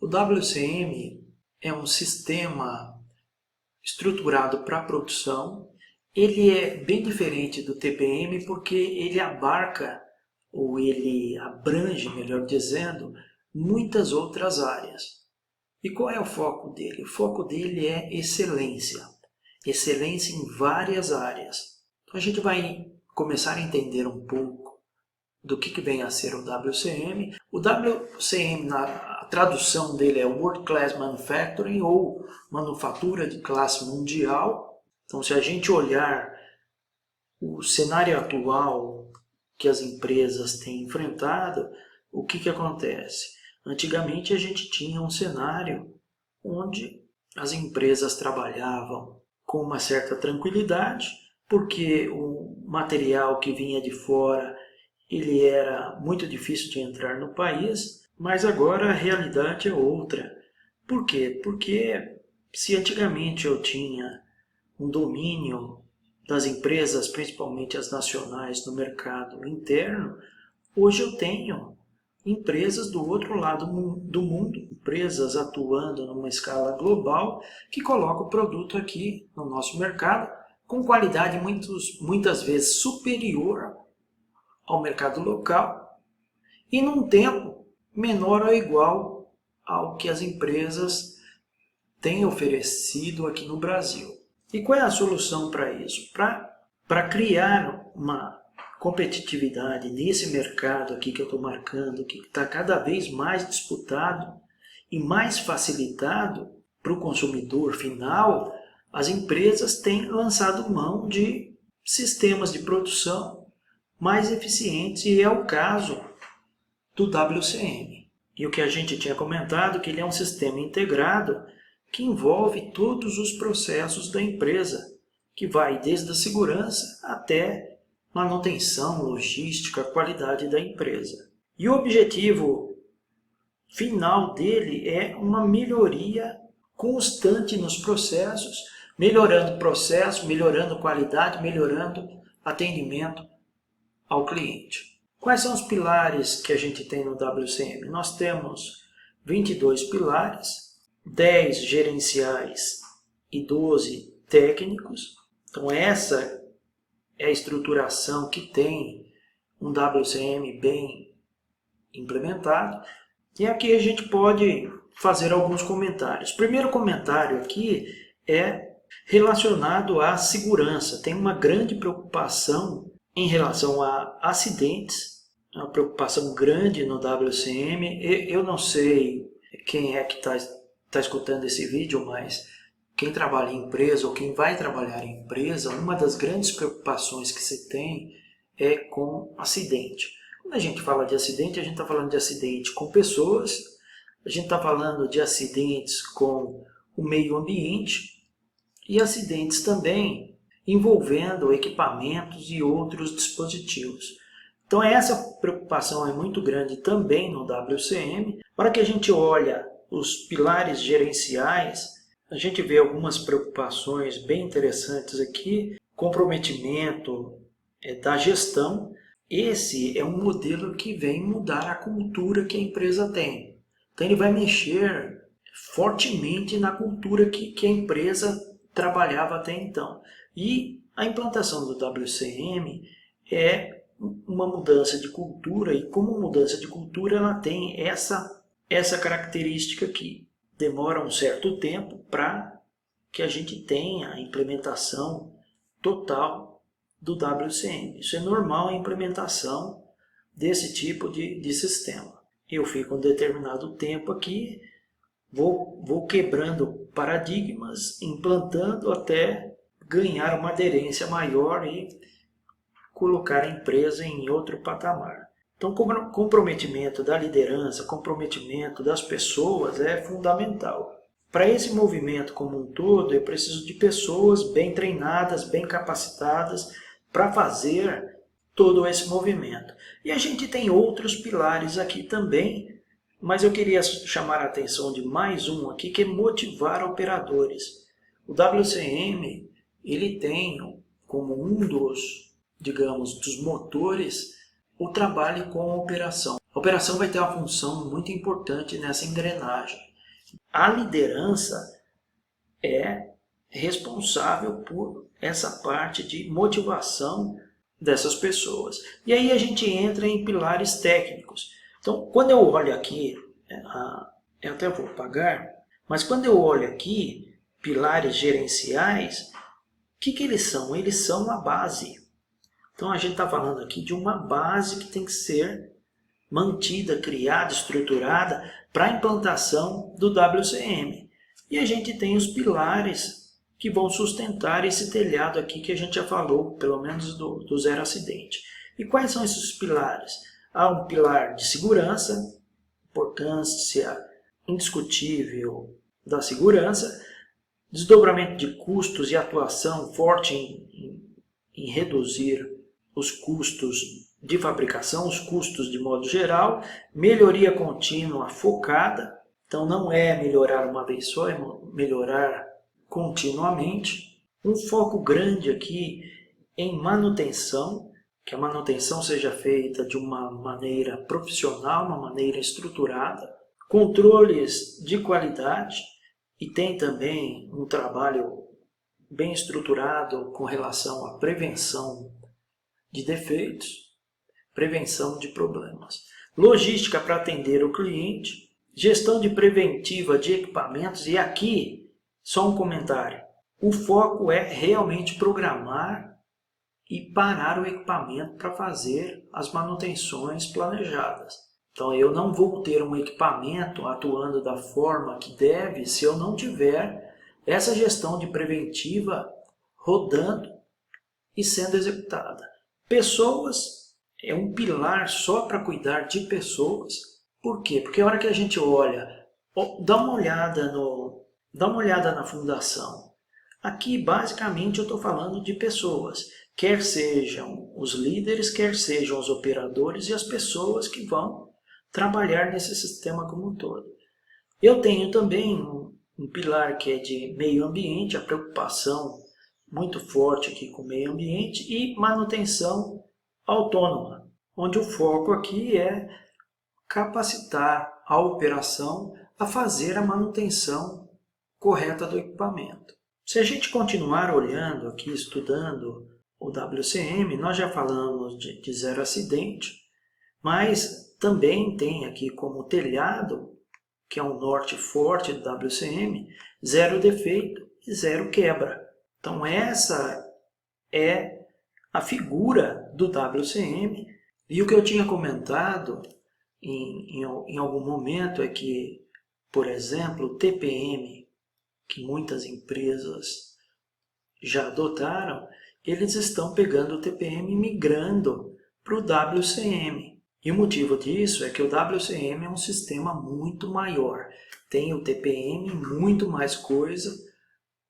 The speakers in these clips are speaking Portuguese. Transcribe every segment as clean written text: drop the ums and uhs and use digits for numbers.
O WCM é um sistema estruturado para produção. Ele é bem diferente do TPM porque ele abarca, ou ele abrange, melhor dizendo, muitas outras áreas. E qual é o foco dele? O foco dele é excelência. Excelência em várias áreas. Então a gente vai começar a entender um pouco do que vem a ser o WCM. O WCM, a tradução dele é World Class Manufacturing, ou manufatura de classe mundial. Então, se a gente olhar o cenário atual que as empresas têm enfrentado, o que acontece? Antigamente a gente tinha um cenário onde as empresas trabalhavam com uma certa tranquilidade, porque o material que vinha de fora ele era muito difícil de entrar no país, mas agora a realidade é outra. Por quê? Porque se antigamente eu tinha um domínio das empresas, principalmente as nacionais, no mercado interno, hoje eu tenho empresas do outro lado do mundo, empresas atuando numa escala global, que colocam o produto aqui no nosso mercado com qualidade muitas vezes superior ao mercado local e num tempo menor ou igual ao que as empresas têm oferecido aqui no Brasil. E qual é a solução para isso? Para criar uma competitividade nesse mercado aqui que eu estou marcando, que está cada vez mais disputado e mais facilitado para o consumidor final, as empresas têm lançado mão de sistemas de produção mais eficientes, e é o caso do WCM. E o que a gente tinha comentado, que ele é um sistema integrado que envolve todos os processos da empresa, que vai desde a segurança até manutenção, logística, qualidade da empresa. E o objetivo final dele é uma melhoria constante nos processos, melhorando o processo, melhorando qualidade, melhorando atendimento ao cliente. Quais são os pilares que a gente tem no WCM? Nós temos 22 pilares, 10 gerenciais e 12 técnicos. Então essa é a estruturação que tem um WCM bem implementado. E aqui a gente pode fazer alguns comentários. O primeiro comentário aqui é relacionado à segurança. Tem uma grande preocupação em relação a acidentes, uma preocupação grande no WCM. Eu não sei quem é que está escutando esse vídeo, mas quem trabalha em empresa ou quem vai trabalhar em empresa, uma das grandes preocupações que se tem é com acidente. Quando a gente fala de acidente, a gente está falando de acidente com pessoas, a gente está falando de acidentes com o meio ambiente e acidentes também envolvendo equipamentos e outros dispositivos. Então essa preocupação é muito grande também no WCM. Para que a gente olha os pilares gerenciais, a gente vê algumas preocupações bem interessantes aqui. Comprometimento da gestão. Esse é um modelo que vem mudar a cultura que a empresa tem. Então ele vai mexer fortemente na cultura que a empresa trabalhava até então. E a implantação do WCM é uma mudança de cultura, e como mudança de cultura ela tem essa característica aqui. Demora um certo tempo para que a gente tenha a implementação total do WCM. Isso é normal a implementação desse tipo de sistema. Eu fico um determinado tempo aqui, vou quebrando paradigmas, implantando até ganhar uma aderência maior e colocar a empresa em outro patamar. Então, o comprometimento da liderança, comprometimento das pessoas é fundamental. Para esse movimento como um todo, eu preciso de pessoas bem treinadas, bem capacitadas para fazer todo esse movimento. E a gente tem outros pilares aqui também, mas eu queria chamar a atenção de mais um aqui, que é motivar operadores. O WCM, ele tem como um dos, digamos, dos motores, o trabalho com a operação. A operação vai ter uma função muito importante nessa engrenagem. A liderança é responsável por essa parte de motivação dessas pessoas. E aí a gente entra em pilares técnicos. Então, quando eu olho aqui, eu até vou apagar, mas quando eu olho aqui, pilares gerenciais, o que eles são? Eles são a base. Então a gente está falando aqui de uma base que tem que ser mantida, criada, estruturada para a implantação do WCM. E a gente tem os pilares que vão sustentar esse telhado aqui que a gente já falou, pelo menos do zero acidente. E quais são esses pilares? Há um pilar de segurança, importância indiscutível da segurança, desdobramento de custos e atuação forte em reduzir os custos de fabricação, os custos de modo geral, melhoria contínua focada, então não é melhorar uma vez só, é melhorar continuamente. Um foco grande aqui em manutenção, que a manutenção seja feita de uma maneira profissional, uma maneira estruturada, controles de qualidade, e tem também um trabalho bem estruturado com relação à prevenção de defeitos, prevenção de problemas. Logística para atender o cliente, gestão de preventiva de equipamentos, e aqui só um comentário. O foco é realmente programar e parar o equipamento para fazer as manutenções planejadas. Então eu não vou ter um equipamento atuando da forma que deve se eu não tiver essa gestão de preventiva rodando e sendo executada. Pessoas é um pilar só para cuidar de pessoas. Por quê? Porque a hora que a gente olha, dá uma olhada na fundação. Aqui basicamente eu estou falando de pessoas, quer sejam os líderes, quer sejam os operadores e as pessoas que vão trabalhar nesse sistema como um todo. Eu tenho também um pilar que é de meio ambiente, a preocupação muito forte aqui com o meio ambiente, e manutenção autônoma, onde o foco aqui é capacitar a operação a fazer a manutenção correta do equipamento. Se a gente continuar olhando aqui, estudando o WCM, nós já falamos de zero acidente, mas também tem aqui como telhado, que é um norte forte do WCM, zero defeito e zero quebra. Então essa é a figura do WCM, e o que eu tinha comentado em algum momento é que, por exemplo, o TPM, que muitas empresas já adotaram, eles estão pegando o TPM e migrando para o WCM. E o motivo disso é que o WCM é um sistema muito maior. Tem o TPM, muito mais coisa,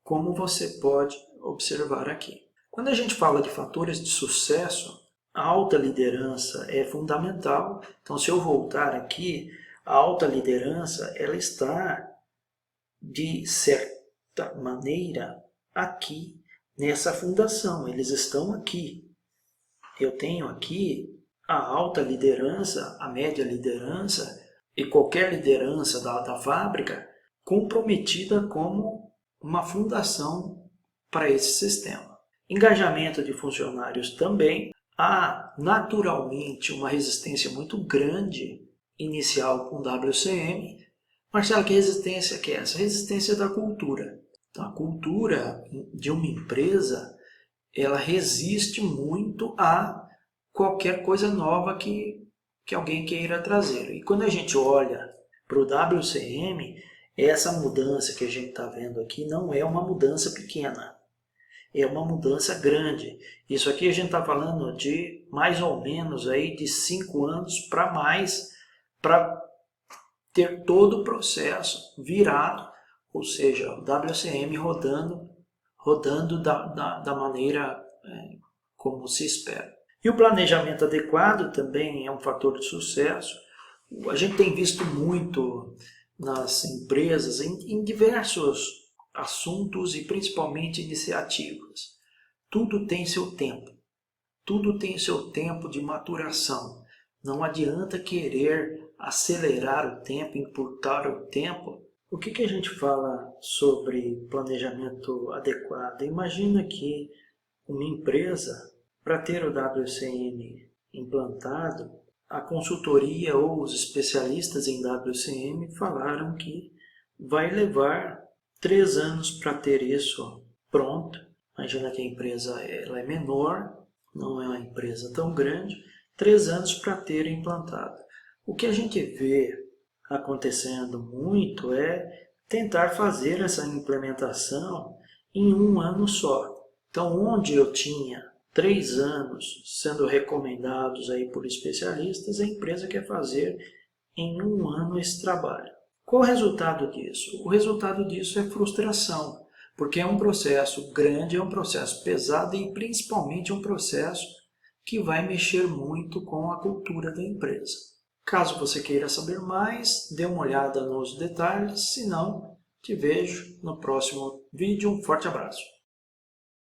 como você pode observar aqui. Quando a gente fala de fatores de sucesso, a alta liderança é fundamental. Então, se eu voltar aqui, a alta liderança ela está, de certa maneira, aqui nessa fundação. Eles estão aqui. Eu tenho aqui a alta liderança, a média liderança e qualquer liderança da fábrica comprometida como uma fundação para esse sistema. Engajamento de funcionários também. Há naturalmente uma resistência muito grande inicial com o WCM. Marcelo, que resistência que é essa? Resistência da cultura. Então, a cultura de uma empresa ela resiste muito a qualquer coisa nova que alguém queira trazer. E quando a gente olha para o WCM, essa mudança que a gente está vendo aqui não é uma mudança pequena, é uma mudança grande. Isso aqui a gente está falando de mais ou menos aí de 5 anos para mais, para ter todo o processo virado, ou seja, o WCM rodando da maneira como se espera. E o planejamento adequado também é um fator de sucesso. A gente tem visto muito nas empresas em diversos assuntos e principalmente iniciativas. Tudo tem seu tempo. Tudo tem seu tempo de maturação. Não adianta querer acelerar o tempo, encurtar o tempo, O que a gente fala sobre planejamento adequado? Imagina que uma empresa, para ter o WCM implantado, a consultoria ou os especialistas em WCM falaram que vai levar 3 anos para ter isso pronto. Imagina que a empresa ela é menor, não é uma empresa tão grande, 3 anos para ter implantado. O que a gente vê acontecendo muito é tentar fazer essa implementação em um ano só. Então, onde eu tinha 3 anos sendo recomendados aí por especialistas, a empresa quer fazer em um ano esse trabalho. Qual o resultado disso? O resultado disso é frustração, porque é um processo grande, é um processo pesado e principalmente um processo que vai mexer muito com a cultura da empresa. Caso você queira saber mais, dê uma olhada nos detalhes, se não, te vejo no próximo vídeo. Um forte abraço!